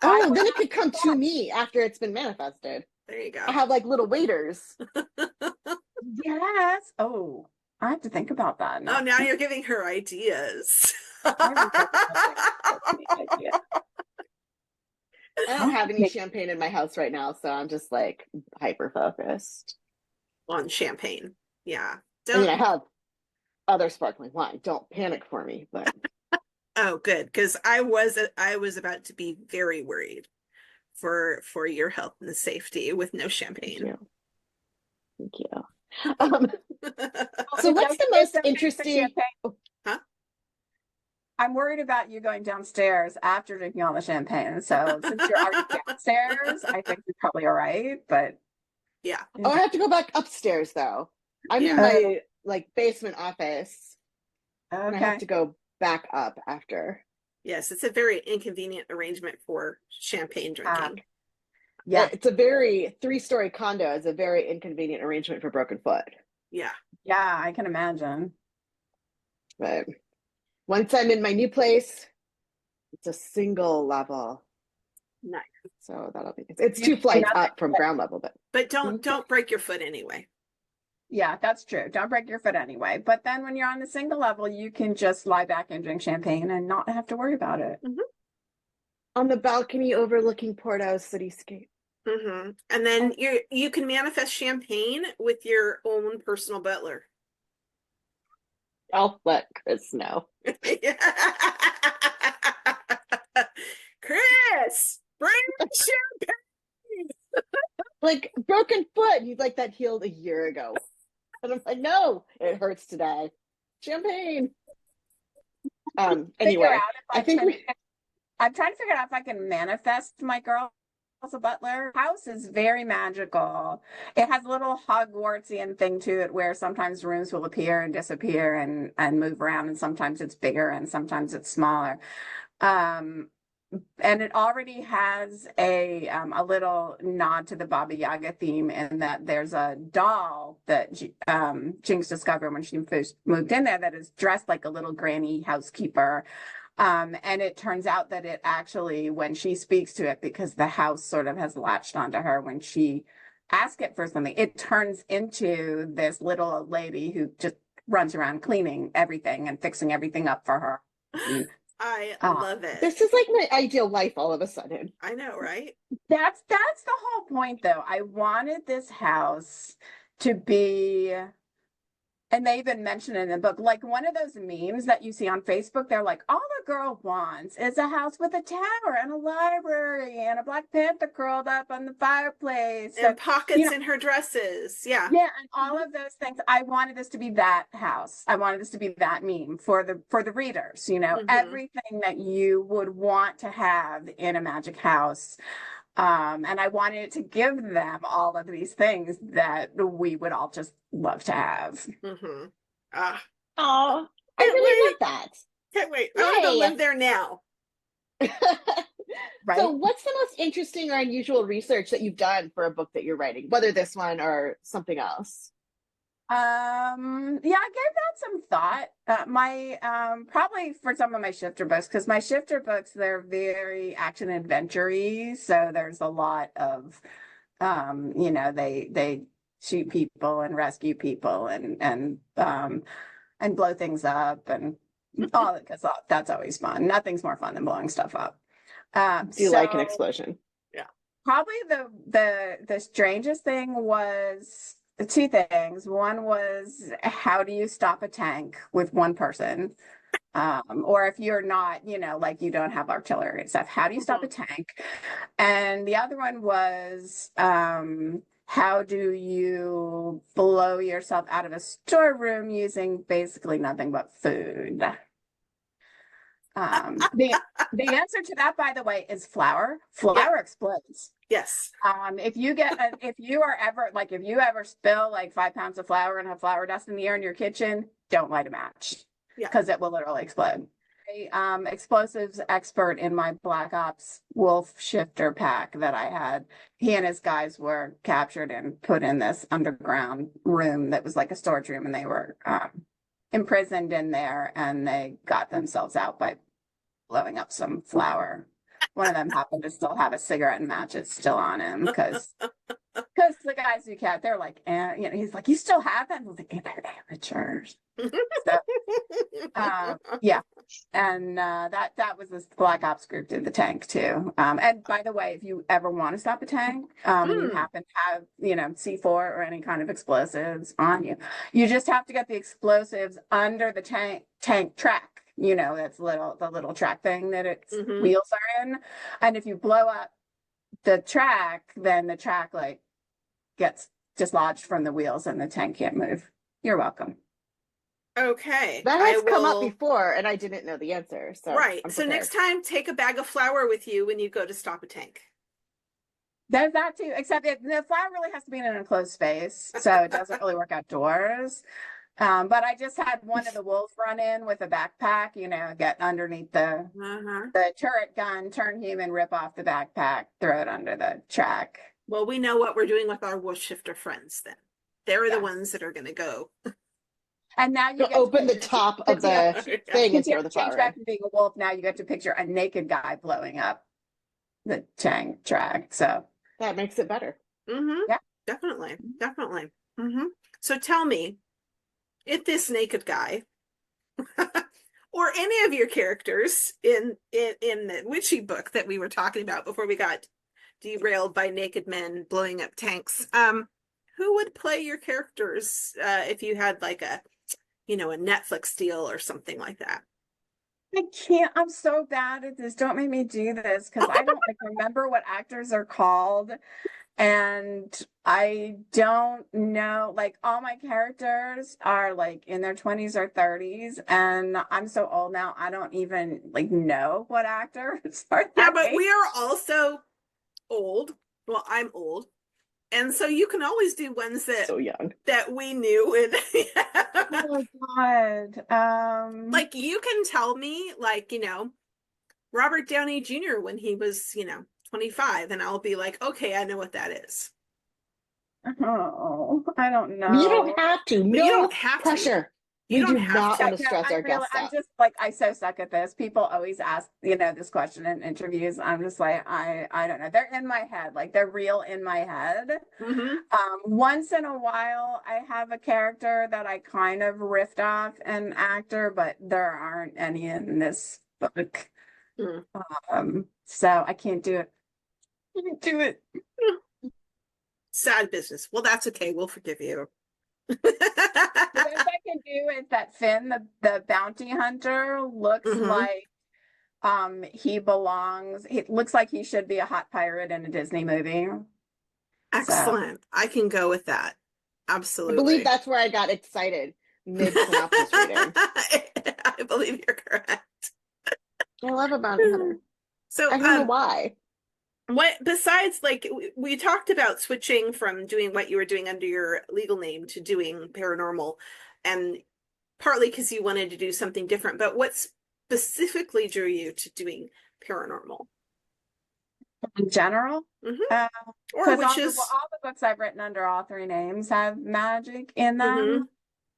Oh, then it could come to me after it's been manifested. There you go. I have little waiters. Yes. Oh, I have to think about that. Oh, now you're giving her ideas. I don't have any champagne in my house right now, so I'm just hyper focused on champagne. Yeah. I have other sparkling wine. Don't panic for me, but oh, good, because I was about to be very worried for your health and safety with no champagne. Thank you. So what's the most interesting? Huh? I'm worried about you going downstairs after drinking all the champagne. So since you're already downstairs, I think you're probably all right. But yeah. Oh, I have to go back upstairs though. I'm in my basement office. Okay. And I have to go back up after. Yes, it's a very inconvenient arrangement for champagne drinking. Yeah, it's a very 3-story condo. Is a very inconvenient arrangement for broken foot. Yeah. Yeah, I can imagine. But once I'm in my new place, it's a single level. Nice. So that'll be. It's 2 flights up from ground level, but don't break your foot anyway. Yeah, that's true. Don't break your foot anyway. But then when you're on the single level, you can just lie back and drink champagne and not have to worry about it. On the balcony overlooking Porto's cityscape. And then you can manifest champagne with your own personal butler. I'll let Chris know. Chris, bring me champagne. Broken foot. He's that healed a year ago. And I'm no, it hurts today. Champagne. Anyway, I'm trying to figure out if I can manifest my girl as a butler. House is very magical. It has a little Hogwartsian thing to it where sometimes rooms will appear and disappear and move around, and sometimes it's bigger and sometimes it's smaller. and it already has a little nod to the Baba Yaga theme in that there's a doll that Jinx discovered when she first moved in there that is dressed like a little granny housekeeper. And it turns out that it actually, when she speaks to it, because the house sort of has latched onto her when she asks it for something, it turns into this little old lady who just runs around cleaning everything and fixing everything up for her. I love it. This is like my ideal life all of a sudden. I know, right? That's the whole point, though. I wanted this house to be, and they even mention it in the book, like one of those memes that you see on Facebook. They're like, all the girl wants is a house with a tower and a library and a Black Panther curled up on the fireplace. And pockets in her dresses. Yeah. Yeah, and all of those things. I wanted this to be that house. I wanted this to be that meme for the readers, everything that you would want to have in a magic house. And I wanted to give them all of these things that we would all just love to have. Mm-hmm. Oh, I really love that. Can't wait. I want to go live there now. Right. So what's the most interesting or unusual research that you've done for a book that you're writing, whether this one or something else? I gave that some thought. My probably for some of my shifter books, because my shifter books, they're very action adventure-y, so there's a lot of they shoot people and rescue people and blow things up and all that, because that's always fun. Nothing's more fun than blowing stuff up. Do you like an explosion? Yeah. Probably the strangest thing was two things. One was, how do you stop a tank with one person? Or if you're not, like you don't have artillery and stuff, how do you stop a tank? And the other one was, how do you blow yourself out of a storeroom using basically nothing but food? The answer to that, by the way, is flour. Flour explodes. Yes. If you ever spill like 5 pounds of flour and have flour dust in the air in your kitchen, don't light a match, because it will literally explode. Explosives expert in my Black Ops Wolf shifter pack that I had, he and his guys were captured and put in this underground room that was like a storage room, and they were imprisoned in there, and they got themselves out by blowing up some flour. One of them happened to still have a cigarette and matches still on him, because the guys who kept, they're like, he's like, you still have that? And I was like, they're amateurs. So, and that was this Black Ops group did the tank too. And by the way, if you ever want to stop a tank, you happen to have C4 or any kind of explosives on you, you just have to get the explosives under the tank track. That's the little track thing that its wheels are in. And if you blow up the track, then the track gets dislodged from the wheels and the tank can't move. You're welcome. Okay. That has come up before and I didn't know the answer. So right. So next time, take a bag of flour with you when you go to stop a tank. There's that too, except the flour really has to be in an enclosed space, so it doesn't really work outdoors. But I just had one of the wolves run in with a backpack, get underneath the turret gun, turn human, rip off the backpack, throw it under the track. Well, we know what we're doing with our wolf shifter friends then. They're the ones that are going to go. And now you open the top of the thing and throw the flower. Change back from being a wolf. Now you get to picture a naked guy blowing up the tank track. So that makes it better. Yeah, definitely. So tell me, if this naked guy or any of your characters in the witchy book that we were talking about before we got derailed by naked men blowing up tanks, who would play your characters if you had like a Netflix deal or something like that? I can't. I'm so bad at this. Don't make me do this, because I don't remember what actors are called. And I don't know, all my characters are in their 20s or 30s, and I'm so old now, I don't even know what actors are. Yeah, but we are also old. Well, I'm old. And so you can always do ones that so young that we knew. And oh my God. You can tell me, Robert Downey Jr. when he was, 25, and I'll be like, okay, I know what that is. Oh, I don't You don't know. have to. But you No don't have to. pressure. You We don't do have not to. want to stress our guests I'm out. just like, I so suck at this. People always ask, this question in interviews. I'm just like, I don't know. They're in my head. Like they're real in my head. Mm-hmm. Once in a while, I have a character that I kind of riffed off an actor, but there aren't any in this book. So I can't do it. I can't do it. Sad business. Well, that's okay. We'll forgive you. The best I can do is that Finn, the bounty hunter, looks like he belongs. He looks like he should be a hot pirate in a Disney movie. Excellent. So. I can go with that. Absolutely. I believe that's where I got excited mid synopsis reading. I believe you're correct. I love a bounty hunter. So I don't know why. What besides, like, we talked about switching from doing what you were doing under your legal name to doing paranormal, and partly because you wanted to do something different, but what specifically drew you to doing paranormal in general? Or which is all the books I've written under all three names have magic in them.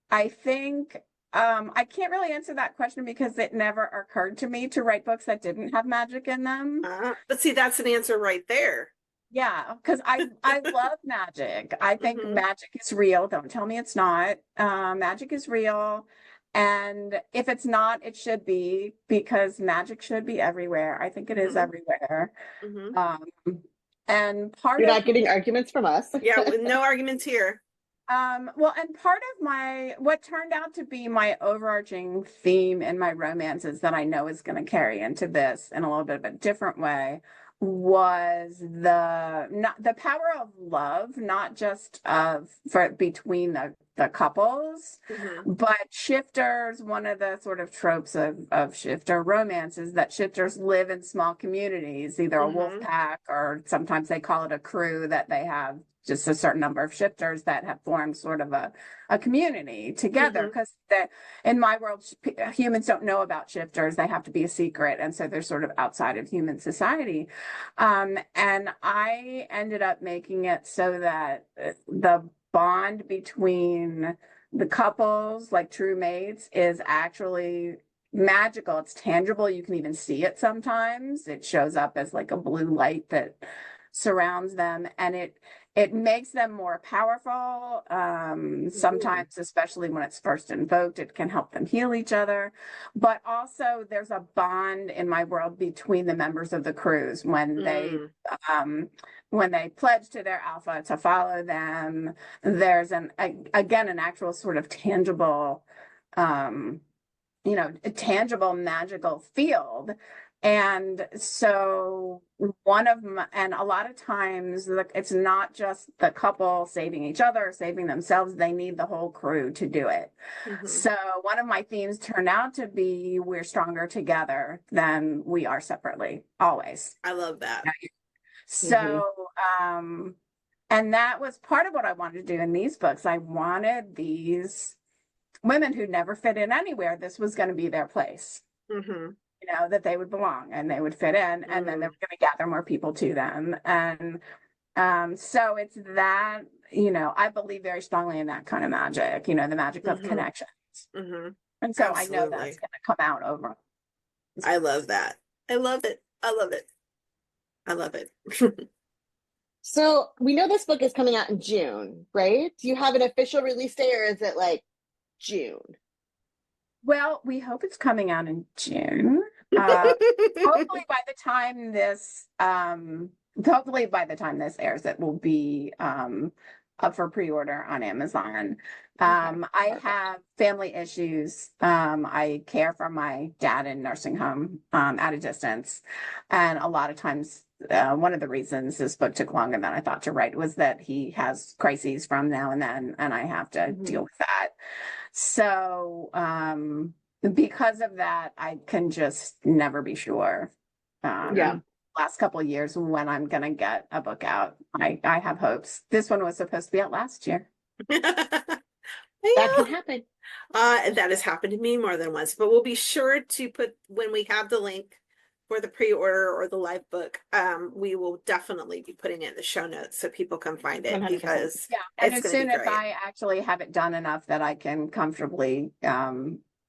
I think I can't really answer that question because it never occurred to me to write books that didn't have magic in them. But see, that's an answer right there. Yeah, because I love magic. I think magic is real. Don't tell me it's not. Magic is real. And if it's not, it should be, because magic should be everywhere. I think it is everywhere. And You're not getting arguments from us. Yeah, no arguments here. Well, and part of what turned out to be my overarching theme in my romances that I know is going to carry into this in a little bit of a different way was the power of love, not just between the couples, but shifters. One of the sort of tropes of shifter romance is that shifters live in small communities, either a wolf pack, or sometimes they call it a crew, that they have just a certain number of shifters that have formed sort of a community together. Because in my world, humans don't know about shifters. They have to be a secret. And so they're sort of outside of human society. And I ended up making it so that the bond between the couples, like true mates, is actually magical. It's tangible. You can even see it sometimes. It shows up as like a blue light that surrounds them, and it makes them more powerful. Sometimes, especially when it's first invoked, it can help them heal each other. But also there's a bond in my world between the members of the crews when they pledge to their alpha to follow them. There's an actual sort of tangible, a tangible magical field. And so and a lot of times it's not just the couple saving each other, saving themselves. They need the whole crew to do it. So one of my themes turned out to be, we're stronger together than we are separately, always. I love that. So, and that was part of what I wanted to do in these books. I wanted these women who never fit in anywhere. This was going to be their place. That they would belong and they would fit in, and then they were going to gather more people to them. And so it's that, I believe very strongly in that kind of magic, the magic of connections. And so Absolutely. I know that's going to come out over. I love that. I love it. I love it. I love it. So we know this book is coming out in June, right? Do you have an official release date, or is it like June? Well, we hope it's coming out in June. Hopefully by the time this airs, it will be up for pre-order on Amazon. I have family issues. I care for my dad in nursing home at a distance, and a lot of times one of the reasons this book took longer than I thought to write was that he has crises from now and then, and I have to deal with that. So because of that, I can just never be sure. Last couple of years when I'm gonna get a book out. I have hopes. This one was supposed to be out last year. That can happen. That has happened to me more than once, but we'll be sure to put, when we have the link for the pre-order or the live book, we will definitely be putting it in the show notes so people can find it 100%. because Yeah, and it's as going to soon be as great. I actually have it done enough that I can comfortably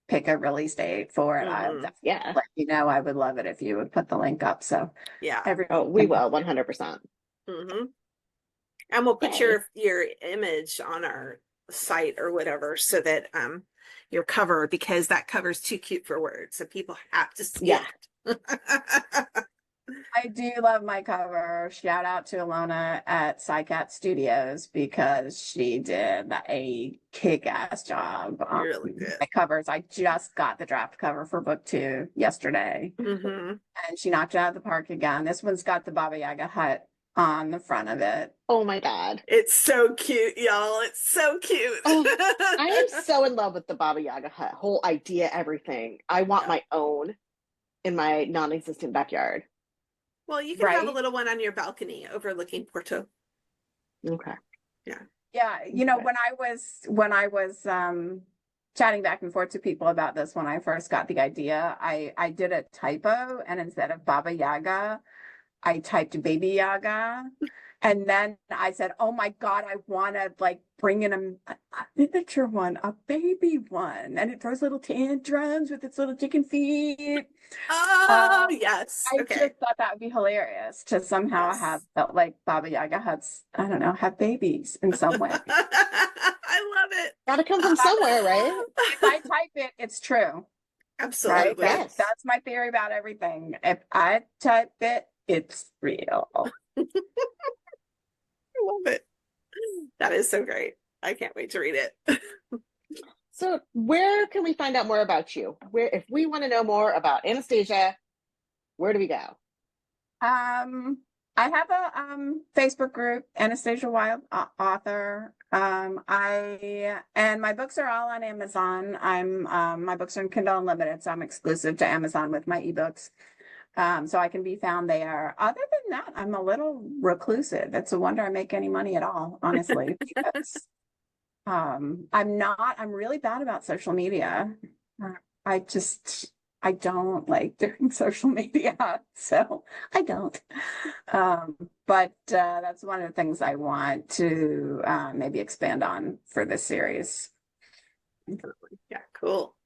pick a release date for it, I'll definitely let you know. I would love it if you would put the link up so everyone we will 100%. And we'll put your image on our site or whatever so that your cover, because that cover's too cute for words, so people have to see it. I do love my cover. Shout out to Alona at Psycat Studios because she did a kick-ass job on really good. my covers. I just got the draft cover for book 2 yesterday, and she knocked it out of the park again. This one's got the Baba Yaga hut on the front of it. Oh my God. It's so cute, y'all. It's so cute. I am so in love with the Baba Yaga hut, whole idea, everything. I want my own in my non-existent backyard. Well, you can have a little one on your balcony overlooking Porto. Okay. Yeah. You know, when I was chatting back and forth to people about this when I first got the idea, I did a typo, and instead of Baba Yaga, I typed Baby Yaga. And then I said, oh my God, I want to like bring in a miniature one, a baby one. And it throws little tantrums with its little chicken feet. Oh, yes. I just thought that would be hilarious to somehow have felt like Baba Yaga huts, I don't know, have babies in some way. I love it. Gotta come from somewhere, right? If I type it, it's true. Absolutely. Right? That's my theory about everything. If I type it, it's real. I love it. That is so great. I can't wait to read it. So where can we find out more about you? Where, if we want to know more about Anastasia, where do we go? I have a Facebook group, Anastasia Wild author. And my books are all on Amazon. My books are in Kindle Unlimited, so I'm exclusive to Amazon with my ebooks. So I can be found there. Other than that, I'm a little reclusive. It's a wonder I make any money at all, honestly, because I'm really bad about social media. I don't like doing social media, so I don't. But that's one of the things I want to maybe expand on for this series. Yeah, cool.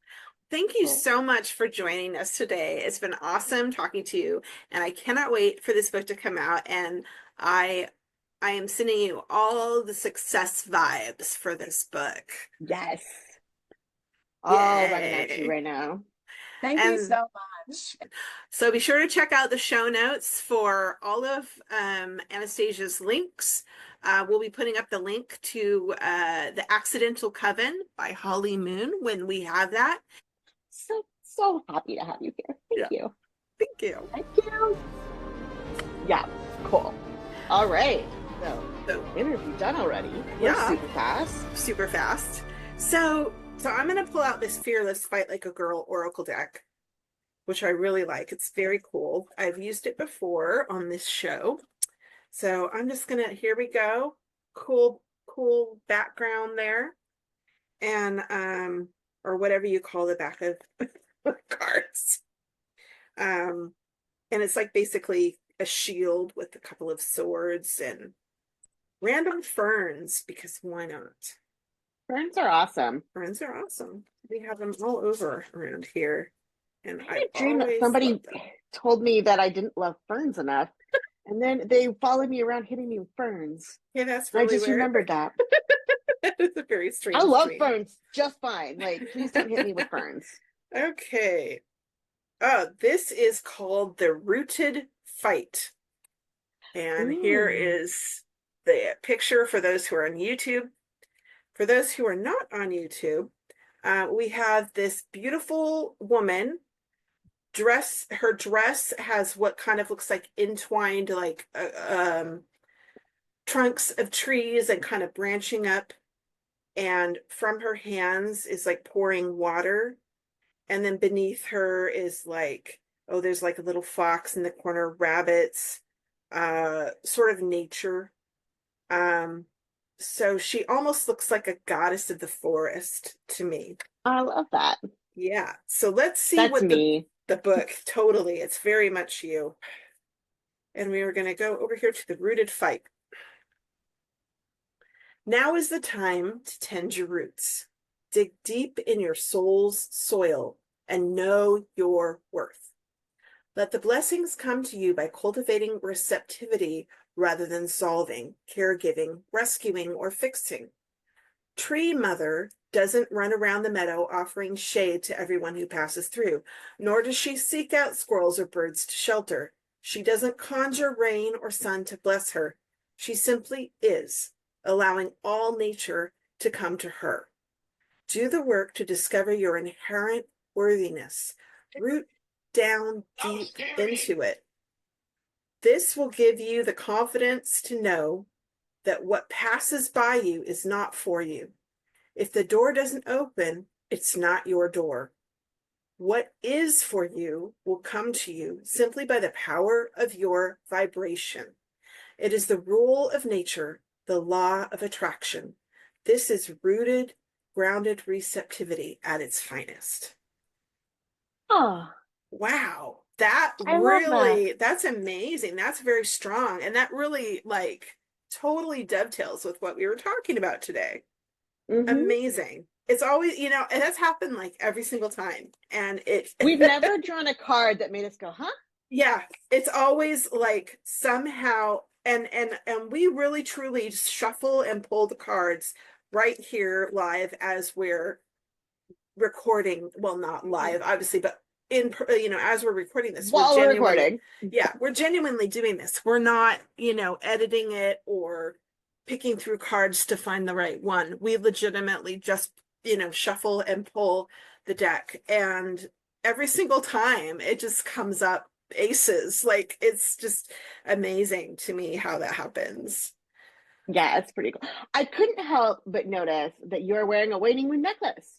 Thank you so much for joining us today. It's been awesome talking to you, and I cannot wait for this book to come out. And I am sending you all the success vibes for this book. Yes. All running at you right now. Thank you so much. So be sure to check out the show notes for all of Anastasia's links. We'll be putting up the link to The Accidental Coven by Hollie Moon when we have that. So happy to have you here. Thank you. Thank you. Thank you. Yeah, cool. All right. So interview done already. We're super fast. Super fast. So I'm going to pull out this Fearless Fight Like a Girl Oracle deck, which I really like. It's very cool. I've used it before on this show. So I'm just going to, here we go. Cool background there. And, or whatever you call the back of cards. And it's like basically a shield with a couple of swords and random ferns, because why not? Ferns are awesome. Ferns are awesome. We have them all over around here. And I had a dream that somebody told me that I didn't love ferns enough. And then they followed me around hitting me with ferns. Yeah, that's really I just weird. remembered that. It's a very strange I love dream. ferns just fine. Like, please don't hit me with ferns. Okay. This is called The Rooted Fight. And here is the picture for those who are on YouTube. For those who are not on YouTube, we have this beautiful woman. Her dress has what kind of looks like entwined, like trunks of trees and kind of branching up. And from her hands is like pouring water. And then beneath her is like, oh, there's like a little fox in the corner, rabbits, sort of nature. So she almost looks like a goddess of the forest to me. I love that. Yeah. So let's see That's me. the book. Totally. It's very much you. And we are going to go over here to the rooted fight. Now is the time to tend your roots. Dig deep in your soul's soil and know your worth. Let the blessings come to you by cultivating receptivity rather than solving, caregiving, rescuing, or fixing. Tree Mother doesn't run around the meadow offering shade to everyone who passes through, nor does she seek out squirrels or birds to shelter. She doesn't conjure rain or sun to bless her. She simply is, allowing all nature to come to her. Do the work to discover your inherent worthiness. Root down deep into it. This will give you the confidence to know that what passes by you is not for you. If the door doesn't open, it's not your door. What is for you will come to you simply by the power of your vibration. It is the rule of nature, the law of attraction. This is rooted, grounded receptivity at its finest. Oh, wow. That I really, love that's amazing. That's very strong. And that really totally dovetails with what we were talking about today. that. Amazing. It's always, and that's happened every single time. And We've never drawn a card that made us go, huh? Yeah, it's always somehow, and we really truly shuffle and pull the cards right here live as we're recording. Well, not live, obviously, but as we're recording this, While we're recording. Yeah, we're genuinely doing this. We're not, editing it or picking through cards to find the right one. We legitimately just, shuffle and pull the deck, and every single time it just comes up aces. It's just amazing to me how that happens. Yeah, it's pretty cool. I couldn't help but notice that you're wearing a waning moon necklace.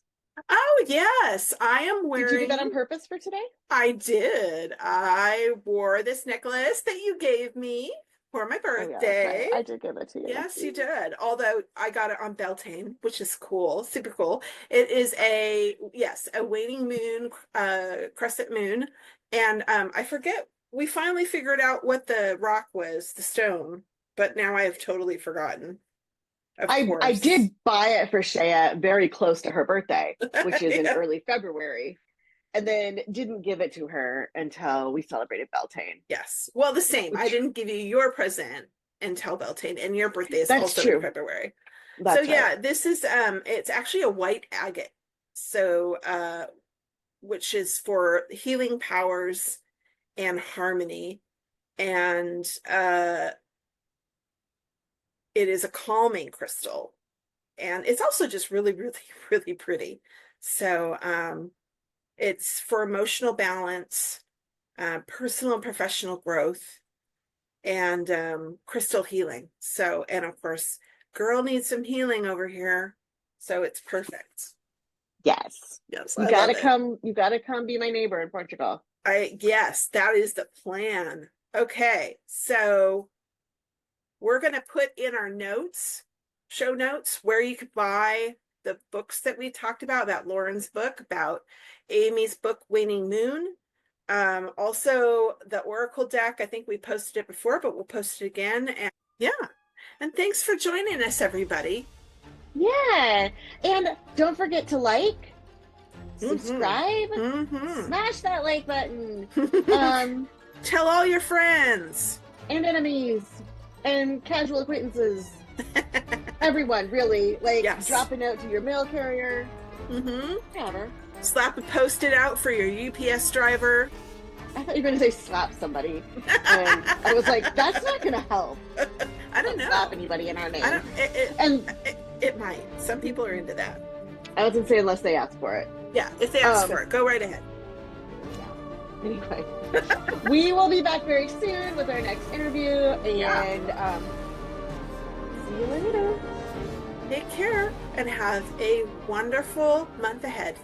Oh, yes, I am wearing. Did you do that on purpose for today? I did. I wore this necklace that you gave me for my birthday. Oh, yeah, I did give it to you. Yes, you did. Although I got it on Beltane, which is cool, super cool. It is a waning moon, crescent moon. And I forget, we finally figured out what the rock was, the stone, but now I have totally forgotten. I did buy it for Shea very close to her birthday, which is in early February, and then didn't give it to her until we celebrated Beltane. Yes. Well, the same. I didn't give you your present until Beltane, and your birthday is also in February. That's right. This is it's actually a white agate. So which is for healing powers and harmony, and it is a calming crystal, and it's also just really, really, really pretty. So it's for emotional balance, personal and professional growth, and crystal healing. So, and of course, girl needs some healing over here, so it's perfect. Yes. You gotta come be my neighbor in Portugal. Yes, that is the plan. Okay, so we're going to put in our show notes, where you could buy the books that we talked about Lauren's book, about Amy's book, Waning Moon. Also the Oracle deck. I think we posted it before, but we'll post it again. And and thanks for joining us, everybody. Yeah, and don't forget to subscribe, smash that like button, tell all your friends and enemies and casual acquaintances, everyone, really, drop a note to your mail carrier, whatever. Slap a post-it out for your UPS driver. I thought you were going to say slap somebody, and I was like, that's not going to help. I don't know. Slap anybody in our name. It might. Some people are into that. I was going to say, unless they ask for it. Yeah, if they ask for it, go right ahead. Anyway, we will be back very soon with our next interview, and see you later. Take care and have a wonderful month ahead.